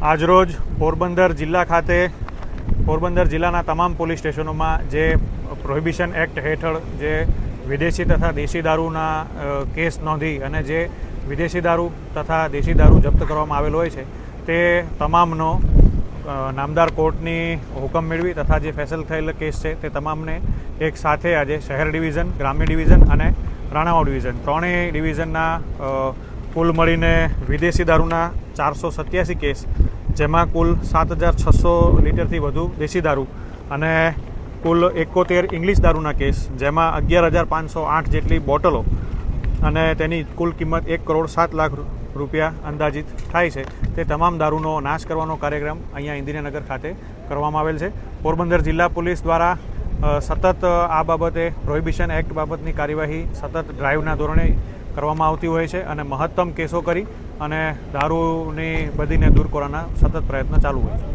આજરોજ પોરબંદર જિલ્લા ખાતે પોરબંદર જિલ્લાના તમામ પોલીસ સ્ટેશનોમાં જે પ્રોહિબિશન એક્ટ હેઠળ જે વિદેશી તથા દેશી દારૂના કેસ નોંધી અને જે વિદેશી દારૂ તથા દેશી દારૂ જપ્ત કરવામાં આવેલો હોય છે તે તમામનો નામદાર કોર્ટની હુકમ મેળવી તથા જે ફેસલ થયેલ કેસ છે તે તમામને એક સાથે આજે શહેર ડિવિઝન, ગ્રામ્ય ડિવિઝન અને રાણાવાવ ડિવિઝન ત્રણેય ડિવિઝનના કુલ મળીને વિદેશી દારૂના 487 કેસ, જેમાં કુલ 7,600 લીટરથી વધુ દેશી દારૂ અને કુલ 71 ઇંગ્લિશ દારૂના કેસ, જેમાં 11,508 જેટલી બોટલો અને તેની કુલ કિંમત 1,07,00,000 રૂપિયા અંદાજિત થાય છે. તે તમામ દારૂનો નાશ કરવાનો કાર્યક્રમ અહીંયા ઇન્દિરાનગર ખાતે કરવામાં આવેલ છે. પોરબંદર જિલ્લા પોલીસ દ્વારા સતત આ બાબતે પ્રોહિબિશન એક્ટ બાબતની કાર્યવાહી સતત ડ્રાઈવના ધોરણે કરવામાં આવતી હોય છે અને મહત્તમ કેસો કરી અને દારૂની બદીને દૂર કરવાના સતત પ્રયત્ન ચાલુ હોય છે.